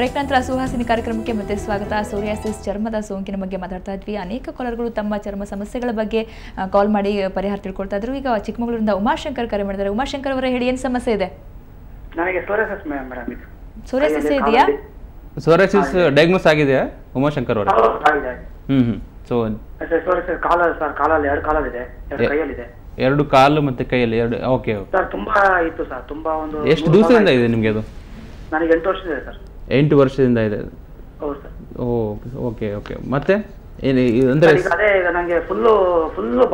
Break ನಂತರ ಸುಹಾಸಿನಿ ಕಾರ್ಯಕ್ರಮಕ್ಕೆ ಮತ್ತೆ ಸ್ವಾಗತ. ಸೋರಿಯಾಸಿಸ್ ಚರ್ಮದ ಸೋಂಕಿನ ಬಗ್ಗೆ ಮಾತಾಡ್ತಾ ಇದ್ವಿ. ಅನೇಕ ಕಾಲರ್ಗಳು ತಮ್ಮ ಚರ್ಮ ಸಮಸ್ಯೆಗಳ ಬಗ್ಗೆ ಕಾಲ್ ಮಾಡಿ ಪರಿಹಾರ ತಿಳ್ಕೊಳ್ತಾ ಇದ್ರು. ಈಗ ಚಿಕ್ಕಮಗಳೂರಿಂದ ಉಮಾಶಂಕರ್ ಕರೆ ಮಾಡಿದ್ದಾರೆ. ಉಮಾಶಂಕರ್ ಅವರ ಹೇಳಿ, ಏನು ಸಮಸ್ಯೆ ಇದೆ? ನನಗೆ ಸೋರಿಯಾಸಿಸ್ ಮೇಡಂ ಇದು. ಸೋರಿಯಾಸಿಸ್ ಇದೆಯಾ? ಸೋರಿಯಾಸಿಸ್ ಡಯಾಗ್ನೋಸ್ ಆಗಿದೆಯಾ ಉಮಾಶಂಕರ್ ಅವರೇ? ಸೊ ಸೋರಿಯಾಸಿಸ್ ಕಾಲಲ್ಲಿ ಎರಡು ಕಾಲಲ್ಲಿ ಇದೆ, ಎರಡು ಕೈಯಲ್ಲಿ ಇದೆ. ಎರಡು ಕಾಲು ಮತ್ತೆ ಕೈಯಲ್ಲಿ ಎರಡು. ಓಕೆ ಸರ್ ತುಂಬಾ ಇತ್ತು ಸರ್, ತುಂಬಾ ಒಂದು. ಎಷ್ಟು ದಿವಸದಿಂದ ಇದೆ ನಿಮಗೆ ಅದು? ನನಗೆ 8 ವರ್ಷದಿಂದ ಇದೆ ಸರ್. 8 ವರ್ಷದಿಂದ ಇದೆ. ಹೌದು ಸರ್. Okay okay. ಮತ್ತೆ ಏನು ಅಂದ್ರೆ ಅದೇ ಈಗ ನನಗೆ ಫುಲ್ಲು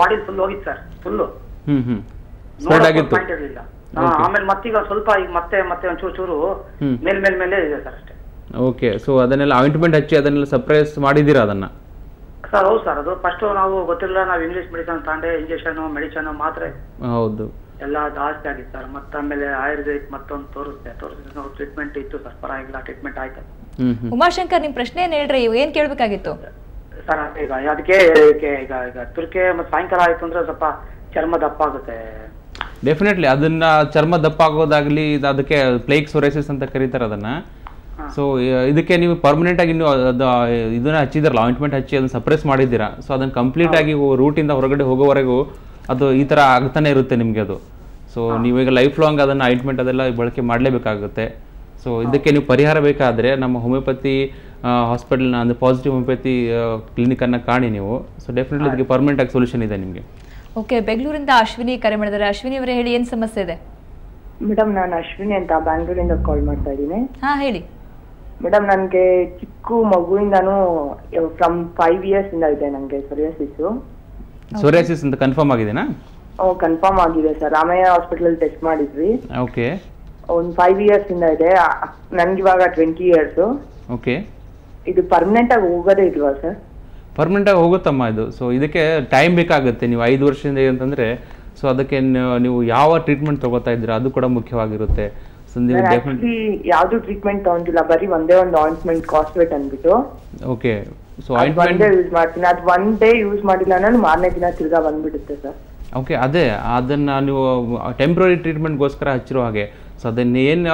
ಬಾಡಿ ಫುಲ್ ಹೋಗಿತ್ತು ಸರ್, ಫುಲ್ಲು ಸ್ಪ್ರೆಡ್ ಆಗಿತ್ತು. ಆಮೇಲೆ ಮತ್ತೀಗ ಸ್ವಲ್ಪ ಈಗ ಮತ್ತೆ ಒಂಚೂರು ಮೇಲೆ ಇದೆ ಸರ್ ಅಷ್ಟೇ. ಓಕೆ. ಸೊ ಅದನ್ನೆಲ್ಲ ಆಯಿಂಟ್ಮೆಂಟ್ ಹಚ್ಚಿ ಅದನ್ನೆಲ್ಲ ಸಪ್ರೆಸ್ ಮಾಡಿದ್ದೀರಾ ಅದನ್ನ? ಸರ್ ಹೌದು ಸರ್. ಅದು ಫಸ್ಟ್ ನಾವು ಗೊತ್ತಿಲ್ಲ, ನಾವು ಇಂಗ್ಲಿಷ್ ಮೆಡಿಸನ್ ತಗೊಂಡೆ, ಇಂಜೆಕ್ಷನ್ ಮೆಡಿಸನ್ ಮಾತ್ರೆ. ಹೌದು. ಎಲ್ಲ ಜಾಸ್ತಿ ಆಗಿತ್ತು ಸರ್. ಮತ್ತೆ ಆಮೇಲೆ ಆಯುರ್ವೇದಿಕ್ ಮತ್ತೊಂದು ತೋರಿಸಿದೆ ಟ್ರೀಟ್ಮೆಂಟ್ ಇತ್ತು ಸರ್, ಪರವಾಗಿಲ್ಲ, ಟ್ರೀಟ್ಮೆಂಟ್ ಆಯ್ತು. ಉಮಾಶಂಕರ್, ನಿಮ್ ಪ್ರಶ್ನೆ ಏನ್ ಹೇಳ್ರಿ, ಏನ್ ಕೇಳ್ಬೇಕಾಗಿತ್ತು ಸರ್? ಈಗ ಅದಕ್ಕೆ ಈಗ ತುರ್ಕೆ ಮತ್ತೆ ಸಾಯಂಕಾಲ ಆಯ್ತು ಅಂದ್ರೆ ಸ್ವಲ್ಪ ಚರ್ಮ ದಪ್ಪ ಆಗುತ್ತೆ. ಡೆಫಿನೆಟ್ಲಿ ಅದನ್ನ ಚರ್ಮ ದಪ್ಪ ಆಗೋದಾಗ್ಲಿ, ಅದಕ್ಕೆ ಪ್ಲೇಕ್ ಸೋರಿಯಾಸಿಸ್ ಅಂತ ಕರೀತಾರೆ ಅದನ್ನ. ಸೊ ಇದಕ್ಕೆ ನೀವು ಪರ್ಮನೆಂಟ್ ಆಗಿ ನೀವು ಇದನ್ನ ಹಚ್ಚಿದಿರಲ್ಲ, ಆಯಿಂಟ್ಮೆಂಟ್ ಹಚ್ಚಿ ಅದನ್ನ ಸಪ್ರೆಸ್ ಮಾಡಿದ್ದೀರಾ. ಸೊ ಅದನ್ನ ಕಂಪ್ಲೀಟ್ ಆಗಿ ರೂಟಿಂದ ಹೊರಗಡೆ ಹೋಗೋವರೆಗೂ ಅದು ಈ ಥರ ಆಗ್ತಾನೆ ಇರುತ್ತೆ ನಿಮಗೆ ಅದು. ಸೊ ನೀವೀಗ ಲೈಫ್ ಲಾಂಗ್ ಅದನ್ನು ಆಯಿಂಟ್ಮೆಂಟ್ ಅದೆಲ್ಲ ಬಳಕೆ ಮಾಡಲೇಬೇಕಾಗುತ್ತೆ. ಸೊ ಇದಕ್ಕೆ ನೀವು ಪರಿಹಾರ ಬೇಕಾದರೆ ನಮ್ಮ ಹೋಮಿಯೋಪತಿ ಹಾಸ್ಪಿಟಲ್ನ ಅಂದರೆ ಪಾಸಿಟಿವ್ ಹೋಮಿಯೋಪತಿ ಕ್ಲಿನಿಕನ್ನು ಕಾಣಿ ನೀವು. ಸೊ ಡೆಫಿನೆಟ್ಲಿ ಇದಕ್ಕೆ ಪರ್ಮನೆಂಟ್ ಆಗಿ ಸೊಲ್ಯೂಷನ್ ಇದೆ ನಿಮಗೆ. ಓಕೆ. ಬೆಂಗಳೂರಿಂದ ಅಶ್ವಿನಿ ಕರೆ ಮಾಡಿದ್ದಾರೆ. ಅಶ್ವಿನಿ ಅವರೇ ಹೇಳಿ, ಏನು ಸಮಸ್ಯೆ ಇದೆ? ಮೇಡಮ್, ನಾನು ಅಶ್ವಿನಿ ಅಂತ ಬ್ಯಾಂಗ್ಳೂರಿಂದ ಕಾಲ್ ಮಾಡ್ತಾ ಇದ್ದೀನಿ. ಹೇಳಿ ಮೇಡಮ್. ನನಗೆ ಚಿಕ್ಕ ಮಗುವಿಂದಾನು ಫ್ರಮ್ 5 years ಇಂದ ಇದೆ ನನಗೆ ಸೋರಿಯಾಸಿಸ್. ಸೋರಿಯಾಸಿಸ್ ಅಂತ ಕನ್ಫರ್ಮ್ ಆಗಿದೆನಾ? ಕನ್ಫರ್ಮ್ ಆಗಿದೆ ಸರ್. ರಾಮಯ್ಯ ಹಾಸ್ಪಿಟಲ್ ಟೆಸ್ಟ್ ಮಾಡಿದ್ವಿ. ಓಕೆ. ಒಂದು 5 years ಇಂದ ಇದೆ. ನನ್ಗೆ ಇವಾಗ 20 years. ಓಕೆ. ಇದು ಪರ್ಮನೆಂಟ್ ಆಗಿ ಹೋಗೋದೇ ಇಲ್ವಾ ಸರ್? ಪರ್ಮನೆಂಟ್ ಆಗಿ ಹೋಗುತ್ತಮ್ಮ ಇದು. ಸೊ ಇದಕ್ಕೆ ಟೈಮ್ ಬೇಕಾಗುತ್ತೆ. ನೀವು 5 ವರ್ಷದಿಂದ ಅಂತಂದ್ರೆ ಸೊ ಅದಕ್ಕೆ ನೀವು ಯಾವ ಟ್ರೀಟ್ಮೆಂಟ್ ತಗೋತಾ ಇದ್ದೀರಾ ಅದು ಕೂಡ ಮುಖ್ಯವಾಗಿರುತ್ತೆ. ಯಾವ್ದು ಟ್ರೀಟ್ಮೆಂಟ್ ತಗೊಂಡಿಲ್ಲ, ಬರೀ ಒಂದೇ ಒಂದು ಆಯಿಂಟ್ಮೆಂಟ್ ಕಾಸ್ಟ್ವೇಟ್ ಅಂದ್ಬಿಟ್ಟು. ಓಕೆ. ಸೊ ಆಯಿಂಟ್ಮೆಂಟ್ ಯೂಸ್ ಮಾಡ್ತೀನಿ. ಅದು 1 day ಯೂಸ್ ಮಾಡಿಲ್ಲ ನಾನು ಮಾರನೇ ದಿನ ತಿರ್ಗಾ ಬಂದ್ಬಿಡುತ್ತೆ ಸರ್. ಓಕೆ. ಅದೇ ಅದನ್ನ ನೀವು ಟೆಂಪ್ರರಿ ಟ್ರೀಟ್ಮೆಂಟ್ಗೋಸ್ಕರ ಹಚ್ಚಿರೋ ಹಾಗೆ. ಸೊ ಅದನ್ನ ಏನು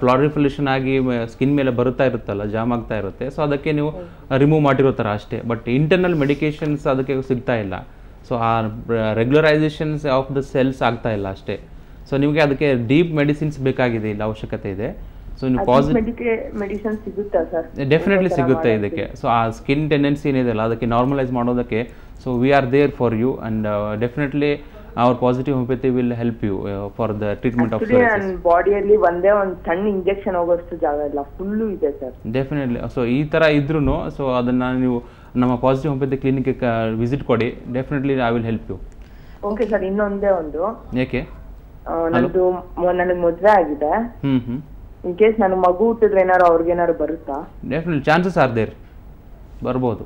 ಪ್ಲಾರಿಫಿಲೇಷನ್ ಆಗಿ ಸ್ಕಿನ್ ಮೇಲೆ ಬರುತ್ತಾ ಇರುತ್ತಲ್ಲ, ಜಾಮ್ ಆಗ್ತಾ ಇರುತ್ತೆ. ಸೊ ಅದಕ್ಕೆ ನೀವು ರಿಮೂವ್ ಮಾಡಿರೋ ಥರ ಅಷ್ಟೇ. ಬಟ್ ಇಂಟರ್ನಲ್ ಮೆಡಿಕೇಶನ್ಸ್ ಅದಕ್ಕೆ ಸಿಗ್ತಾ ಇಲ್ಲ. ಸೊ ಆ ರೆಗ್ಯುಲರೈಸೇಷನ್ಸ್ ಆಫ್ ದ ಸೆಲ್ಸ್ ಆಗ್ತಾ ಇಲ್ಲ ಅಷ್ಟೇ. ಸೊ ನಿಮಗೆ ಅದಕ್ಕೆ ಡೀಪ್ ಮೆಡಿಸಿನ್ಸ್ ಬೇಕಾಗಿದೆ, ಇಲ್ಲ ಅವಶ್ಯಕತೆ ಇದೆ. ಸೊ ನೀವು ಮೆಡಿಸಿನ್ ಸಿಗುತ್ತಾ ಸರ್? ಡೆಫಿನೆಟ್ಲಿ ಸಿಗುತ್ತೆ ಇದಕ್ಕೆ. ಸೊ ಆ ಸ್ಕಿನ್ ಟೆಂಡೆನ್ಸಿ ಏನಿದೆಯಲ್ಲ ಅದಕ್ಕೆ ನಾರ್ಮಲೈಸ್ ಮಾಡೋದಕ್ಕೆ so we are there for you and definitely our positive homeopathy will help you for the treatment of psoriasis. ಬಾಡಿಯಲ್ಲಿ ಒಂದೇ ಒಂದು ಸಣ್ಣ ಇಂಜೆಕ್ಷನ್ ಹೋಗೋಷ್ಟು ಜಾಗ ಇಲ್ಲ, ಫುಲ್ಲು ಇದೆ ಸರ್. ಡೆಫಿನೆಟ್ಲಿ. ಸೊ ಈ ಥರ ಇದ್ರೂ ಸೊ ಅದನ್ನು ನೀವು ನಮ್ಮ ಪಾಸಿಟಿವ್ ಹೋಮಿಯೋಪತಿ ಕ್ಲಿನಿಕ್ಗೆ ವಿಸಿಟ್ ಕೊಡಿ. Definitely I will help you. Okay sir. ಇನ್ನೊಂದೇ ಒಂದು, ಏಕೆ ನನಗೆ ಮದುವೆ ಆಗಿದೆ. ಇನ್ ಕೇಸ್ ನಾನು ಮಗು ಹುಟ್ಟಿದ್ರೆ ಏನಾರು ಅವ್ರಿಗೇನಾರು ಬರುತ್ತಾ? ಡೆಫಿನೆಟ್ಲಿ ಚಾನ್ಸಸ್ ಆರ್ ದೇರ್, ಬರ್ಬೋದು.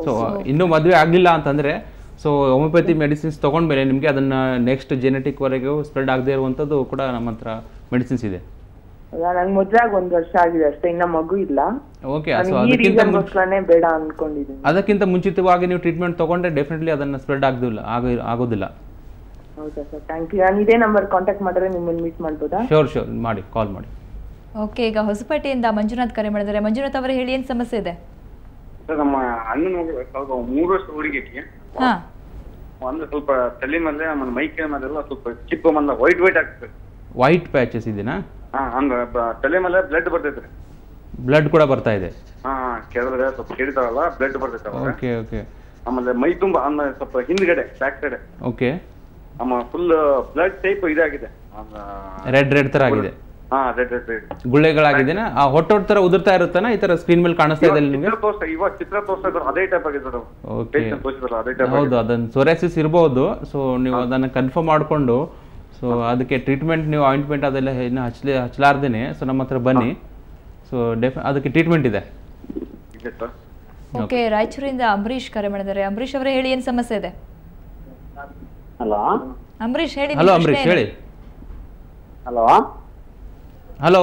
ಸೊ ಇನ್ನೂ ಮದುವೆ ಆಗಲಿಲ್ಲ ಅಂತಂದರೆ ಸೊ ಹೋಮಿಯೋಪತಿ ಮೆಡಿಸಿನ್ಸ್ ತೊಗೊಂಡ್ಮೇಲೆ ನಿಮಗೆ ಅದನ್ನು ನೆಕ್ಸ್ಟ್ ಜೆನೆಟಿಕ್ವರೆಗೂ ಸ್ಪ್ರೆಡ್ ಆಗದೆ ಇರುವಂಥದ್ದು ಕೂಡ ನಮ್ಮ ಹತ್ರ ಮೆಡಿಸಿನ್ಸ್ ಇದೆ. ನಂಗೆ ಮದುವೆ ಆಗಿ 1 ವರ್ಷ ಆಗಿದೆ ಅಷ್ಟೇ, ಇನ್ನ ಮಗು ಇಲ್ಲ. ಓಕೆ. ಸೊ ಬೇಡ ಅನ್ಕೊಂಡಿದ್ದೀನಿ. ಅದಕ್ಕಿಂತ ಮುಂಚಿತವಾಗಿ ನೀವು ಟ್ರೀಟ್ಮೆಂಟ್ ತೊಗೊಂಡ್ರೆ ಡೆಫಿನೆಟ್ಲಿ ಅದನ್ನು ಸ್ಪ್ರೆಡ್ ಆಗೋದಿಲ್ಲ. ಹೌದಾ ಸರ್? Thank you. ನಾನು ಇದೇ ನಂಬರ್ ಕಾಂಟ್ಯಾಕ್ಟ್ ಮಾಡಿದ್ರೆ ನಿಮ್ಮನ್ನು ಮೀಟ್ ಮಾಡ್ಬೋದಾ? ಶೋರ್ ಮಾಡಿ, ಕಾಲ್ ಮಾಡಿ. ಓಕೆ. ಈಗ ಹೊಸಪೇಟೆಯಿಂದ ಮಂಜುನಾಥ್ ಕರೆ ಮಾಡಿದ್ದಾರೆ. ಮಂಜುನಾಥ್ ಅವರೇ ಹೇಳಿ, ಏನು ಸಮಸ್ಯೆ ಇದೆ? ಸರ್, ನಮ್ಮ ಅಣ್ಣನ ಮಗು 3 ವರ್ಷ ಹುಡುಗಿಗೆ ಒಂದು ಸ್ವಲ್ಪ ತಲೆ ಮೇಲೆ ಮೈ ಕೈ ಮೇಲೆಲ್ಲ ಸ್ವಲ್ಪ ಚಿಪ್ಪ ಬಂದ ವೈಟ್ ಆಗ್ತದೆ. ವೈಟ್ ಪ್ಯಾಚಸ್ ಇದೆನಾ? ಹಂಗ ತಲೆ ಮೇಲೆ ಬ್ಲಡ್ ಬರ್ತೈತ್ರಿ. ಬ್ಲಡ್ ಕೂಡ ಬರ್ತಾ ಇದೆ? ಕೇಳಿದ್ರೆ ಸ್ವಲ್ಪ ಕೇಳಿದಾರಲ್ಲ, ಬ್ಲಡ್ ಬರ್ತೈತೆ. Okay okay. ಆಮೇಲೆ ಮೈ ತುಂಬಾ ಸ್ವಲ್ಪ ಹಿಂದ್ಗಡೆ back side okay full blood type ಇದಾಗಿದೆ, ರೆಡ್ ತರ ಆಗಿದೆ. ಗುಳ್ಳೆಗಳಾಗಿದೆನಾ? ಆ ಹೊಟ್ಟೆ ತರ ಉದುರ್ತಾ ಇರುತ್ತಾನ ಈ ತರ ಸ್ಕ್ರೀನ್ ಮೇಲೆ ಕಾಣಿಸ್ತಾ ಇದೆ ನಿಮಗೆ? ಚಿತ್ರ ತೋರಿಸ್ತಾ ಅದೇ ಟೈಪ್ ಆಗಿದೆ. ಹೌದು, ಅದನ್ನ ಸೋರಿಯಾಸಿಸ್ ಇರಬಹುದು. ಸೊ ನೀವು ಅದನ್ನ ಕನ್ಫರ್ಮ್ ಮಾಡ್ಕೊಂಡು ಸೊ ಅದಕ್ಕೆ ಟ್ರೀಟ್ಮೆಂಟ್ ನೀವು ಆಯಿಂಟ್ಮೆಂಟ್ ಅದೆಲ್ಲ ಇನ್ನು ಹಚ್ಚಲಾರ್ದೇನೆ ಸೊ ನಮ್ಮ ಹತ್ರ ಬನ್ನಿ. ಸೊ ಅದಕ್ಕೆ ಟ್ರೀಟ್ಮೆಂಟ್ ಇದೆ. ಓಕೆ. ರಾಯಚೂರಿಂದ ಅಂಬರೀಶ್ ಕರೆ ಮಾಡಿದ್ದಾರೆ. ಅಂಬರೀಶ್ ಅವರೇ ಹೇಳಿ, ಏನು ಸಮಸ್ಯೆ ಇದೆ? ಹಲೋ ಅಂಬರೀಶ್ ಹೇಳಿ. ಹಲೋ ಅಂಬರೀಶ್ ಹೇಳಿ. ಹಲೋ ಹಲೋ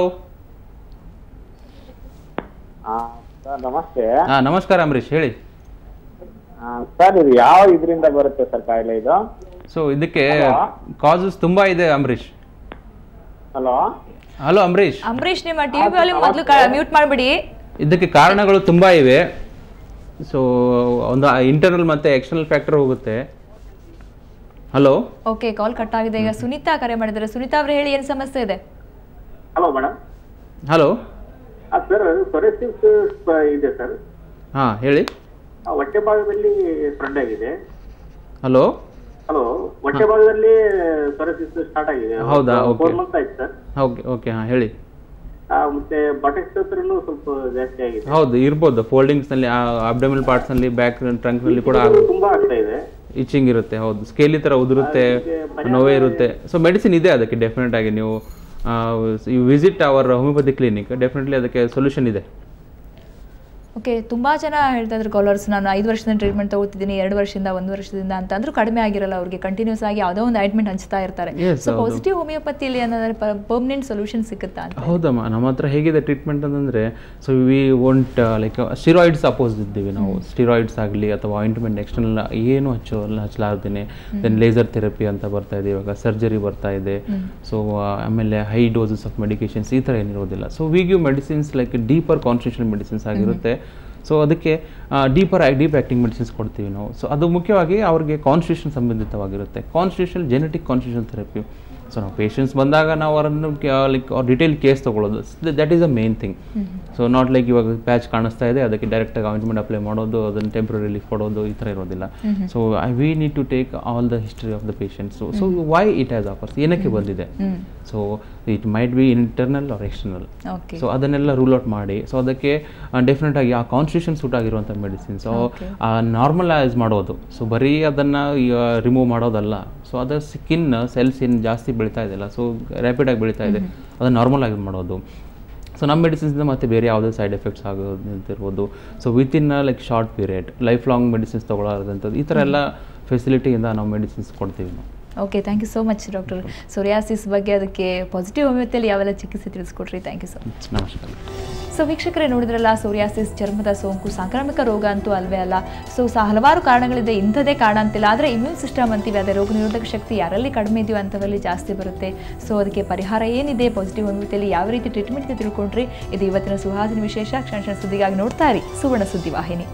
ಸರ್, ನಮಸ್ತೆ. ನಮಸ್ಕಾರ ಅಂಬರೀಶ್ ಹೇಳಿ. ಸರ್, ಇದು ಯಾವ ಇದರಿಂದ ಬರುತ್ತೆ ಸರ್ ಕಾಯಿಲೆ ಇದು? ಸೊ ಇದಕ್ಕೆ ಕಾಸಸ್ ತುಂಬಾ ಇದೆ ಅಂಬರೀಶ್. Hello hello Ambareesh. ಅಂಬರೀಶ್, ನಿಮ್ಮ ಟಿವಿ ವಾಲ್ಯೂಮ್ ಮೊದಲು ಮ್ಯೂಟ್ ಮಾಡಿಬಿಡಿ. ಇದಕ್ಕೆ ಕಾರಣಗಳು ತುಂಬ ಇವೆ. ಸೊ ಒಂದು ಇಂಟರ್ನಲ್ ಮತ್ತು ಎಕ್ಸ್ಟರ್ನಲ್ ಫ್ಯಾಕ್ಟರ್ ಹೋಗುತ್ತೆ. ಹಲೋ. ಓಕೆ, ಕಾಲ್ ಕಟ್ ಆಗಿದೆ. ಈಗ ಸುನೀತಾ ಕರೆ ಮಾಡಿದ್ದಾರೆ. ಸುನೀತಾ ಅವ್ರು ಹೇಳಿ, ಏನು ಸಮಸ್ಯೆ ಇದೆ? Hello madam. ಹಲೋ ಸರ್, ಸೊರೆಸಿಸ್ ಇದೆ ಸರ್. ಹಾಂ ಹೇಳಿ. ಹೊಟ್ಟೆ ಭಾಗದಲ್ಲಿ ಸ್ಪ್ರೆಡ್ ಆಗಿದೆ. ಹಲೋ ಹಲೋ, ಹೊಟ್ಟೆ ಭಾಗದಲ್ಲಿ ಸೊರೆಸಿಸ್ ಸ್ಟಾರ್ಟ್ ಆಗಿದೆ. ಹೌದಾ? 4 months ಆಯ್ತು ಸರ್. ಓಕೆ ಓಕೆ ಹಾಂ ಹೇಳಿ. ಮತ್ತೆ ಬಟೆಕ್ಸ್ ಹತ್ರನೂ ಸ್ವಲ್ಪ ಜಾಸ್ತಿ ಆಗಿದೆ. ಹೌದು, ಇರ್ಬೋದು. ಫೋಲ್ಡಿಂಗ್ಸ್ನಲ್ಲಿ, ಅಬ್ಡಮಿನಲ್ ಪಾರ್ಟ್ಸ್ನಲ್ಲಿ, ಬ್ಯಾಕ್ ಟ್ರಂಕ್ನಲ್ಲಿ ಕೂಡ ತುಂಬಾ ಆಗ್ತಾ ಇದೆ. ಇಚಿಂಗ್ ಇರುತ್ತೆ. ಹೌದು, ಸ್ಕೇಲಿ ಥರ ಉದುರುತ್ತೆ, ನೋವೇ ಇರುತ್ತೆ. ಸೊ ಮೆಡಿಸಿನ್ ಇದೆ ಅದಕ್ಕೆ. ಡೆಫಿನೆಟ್ ಆಗಿ ನೀವು visit hour homeopathy clinic, definitely ಅದಕ್ಕೆ ಸೊಲ್ಯೂಷನ್ ಇದೆ. ಓಕೆ, ತುಂಬ ಜನ ಹೇಳ್ತಾ ಇದ್ರು ಕಾಲರ್ಸ್, ನಾನು 5 ವರ್ಷದಿಂದ ಟ್ರೀಟ್ಮೆಂಟ್ ತಗೋತಿದ್ದೀನಿ, 2 ವರ್ಷದಿಂದ 1 ವರ್ಷದಿಂದ ಅಂತ ಅಂದ್ರೂ ಕಡಿಮೆ ಆಗಿರಲ್ಲ ಅವ್ರಿಗೆ. ಕಂಟಿನ್ಯೂಸ್ ಆಗಿ ಯಾವುದೋ ಒಂದು ಆಯಿಂಟ್ಮೆಂಟ್ ಹಂಚ್ತಾ ಇರ್ತಾರೆ. ಸೊ ಪಾಸಿಟಿವ್ ಹೋಮಿಯೋಪತಿಯಲ್ಲಿ ಅನ್ನೋದ್ರೆ ಪರ್ಮನೆಂಟ್ ಸೊಲ್ಯೂಷನ್ ಸಿಗುತ್ತಾ ಅಂತ? ಹೌದಮ್ಮ, ನಮ್ಮ ಹತ್ರ ಹೇಗಿದೆ ಟ್ರೀಟ್ಮೆಂಟ್ ಅಂತಂದರೆ, so we won't like steroids oppose ಇದ್ದೀವಿ ನಾವು. ಸ್ಟಿರಾಯ್ಡ್ಸ್ ಆಗಲಿ ಅಥವಾ ಆಯಿಂಟ್ಮೆಂಟ್ ಎಕ್ಸ್ಟರ್ನಲ್ ಏನು ಹಚ್ಚಲಾರ್ದೇನೆ. ದೆನ್ ಲೇಸರ್ ಥೆರಪಿ ಅಂತ ಬರ್ತಾ ಇದೆ, ಇವಾಗ ಸರ್ಜರಿ ಬರ್ತಾ ಇದೆ. ಸೊ ಆಮೇಲೆ ಹೈ ಡೋಸಸ್ ಆಫ್ ಮೆಡಿಕೇಶನ್ಸ್ ಈ ಥರ ಏನಿರೋದಿಲ್ಲ. So we give medicines like deeper constitution medicines ಆಗಿರುತ್ತೆ. ಸೊ ಅದಕ್ಕೆ ಡೀಪ್ ಆ್ಯಕ್ಟಿಂಗ್ ಮೆಡಿಸಿನ್ಸ್ ಕೊಡ್ತೀವಿ ನಾವು. ಸೊ ಅದು ಮುಖ್ಯವಾಗಿ ಅವ್ರಿಗೆ ಕಾನ್ಸ್ಟಿಟ್ಯೂಷನ್ ಸಂಬಂಧಿತವಾಗಿರುತ್ತೆ. Constitution genetic constitution therapy. So ನಾವು ಪೇಷಂಟ್ಸ್ ಬಂದಾಗ ನಾವು ಅವರನ್ನು ಲೈಕ್ ಡಿಟೇಲ್ ಕೇಸ್ ತೊಗೊಳ್ಳೋದು, that is a main thing. So not like ಇವಾಗ ಪ್ಯಾಚ್ ಕಾಣಿಸ್ತಾ ಇದೆ ಅದಕ್ಕೆ ಡೈರೆಕ್ಟಾಗಿ ಆಯಿಂಟ್ಮೆಂಟ್ ಅಪ್ಲೈ ಮಾಡೋದು, ಅದನ್ನು ಟೆಂಪ್ರರಿ ರಿಲೀಫ್ ಕೊಡೋದು, ಈ ಥರ ಇರೋದಿಲ್ಲ. So we need to take all the history of the patients. So why it has offers, ಏನಕ್ಕೆ ಬಂದಿದೆ. So it might be internal or external. So ಅದನ್ನೆಲ್ಲ ರೂಲ್ ಔಟ್ ಮಾಡಿ, ಸೊ ಅದಕ್ಕೆ ಡೆಫಿನೆಟ್ ಆಗಿ ಆ ಕಾನ್ಸ್ಟಿಟ್ಯೂಷನ್ ಸೂಟ್ ಆಗಿರುವಂಥ ಮೆಡಿಸಿನ್ಸ್ ನಾರ್ಮಲೈಸ್ ಮಾಡೋದು. So ಬರೀ ಅದನ್ನು ರಿಮೂವ್ ಮಾಡೋದಲ್ಲ. ಸೊ ಅದರ ಸ್ಕಿನ್ ಸೆಲ್ಸ್ ಏನು ಜಾಸ್ತಿ ಬೆಳೀತಾ ಇದೆಯಲ್ಲ, ಸೊ ರ್ಯಾಪಿಡಾಗಿ ಬೆಳೀತಾ ಇದೆ, ಅದನ್ನು ನಾರ್ಮಲ್ ಆಗಿ ಮಾಡೋದು. ಸೊ ನಮ್ಮ ಮೆಡಿಸಿನ್ಸಿಂದ ಮತ್ತೆ ಬೇರೆ ಯಾವುದೇ ಸೈಡ್ ಎಫೆಕ್ಟ್ಸ್ ಆಗೋದಿರ್ಬೋದು. So within like short period life long medicines ತೊಗೊಳ್ಳೋದಂಥದ್ದು, ಈ ಥರ ಎಲ್ಲ ಫೆಸಿಲಿಟಿಯಿಂದ ನಾವು ಮೆಡಿಸಿನ್ಸ್ ಕೊಡ್ತೀವಿ ನಾವು. Okay, thank you so much doctor. Psoriasis ಬಗ್ಗೆ ಅದಕ್ಕೆ ಪಾಸಿಟಿವ್ ಹೋಮಿಯೋಪತಿಯಲ್ಲಿ ಯಾವೆಲ್ಲ ಚಿಕಿತ್ಸೆ ತಿಳಿಸ್ಕೊಟ್ರಿ. Thank you so much. ನಮಸ್ಕಾರ. ಸೊ ವೀಕ್ಷಕರೇ, ನೋಡಿದ್ರಲ್ಲ, ಸೋರಿಯಾಸಿಸ್ ಚರ್ಮದ ಸೋಂಕು ಸಾಂಕ್ರಾಮಿಕ ರೋಗ ಅಂತೂ ಅಲ್ವೇ ಅಲ್ಲ. ಸೊ ಹಲವಾರು ಕಾರಣಗಳಿದೆ, ಇಂಥದ್ದೇ ಕಾರಣ ಅಂತಿಲ್ಲ. ಆದರೆ ಇಮ್ಯೂನ್ ಸಿಸ್ಟಮ್ ಅಂತೀವಿ, ಅದೇ ರೋಗ ನಿರೋಧಕ ಶಕ್ತಿ ಯಾರಲ್ಲಿ ಕಡಿಮೆ ಇದೆಯೋ ಅಂಥವರಲ್ಲಿ ಜಾಸ್ತಿ ಬರುತ್ತೆ. ಸೊ ಅದಕ್ಕೆ ಪರಿಹಾರ ಏನಿದೆ, ಪಾಸಿಟಿವ್ ಹೋಮಿಯೋಪತಿಯಲ್ಲಿ ಯಾವ ರೀತಿ ಟ್ರೀಟ್ಮೆಂಟ್ ತಿಳ್ಕೊಂಡ್ರಿ. ಇದು ಇವತ್ತಿನ ಸುಹಾಸಿನಿ ವಿಶೇಷ. ಕ್ಷಣ ಸುದ್ದಿಗಾಗಿ ನೋಡ್ತಾ ಇರಿ ಸುವರ್ಣ ಸುದ್ದಿ ವಾಹಿನಿ.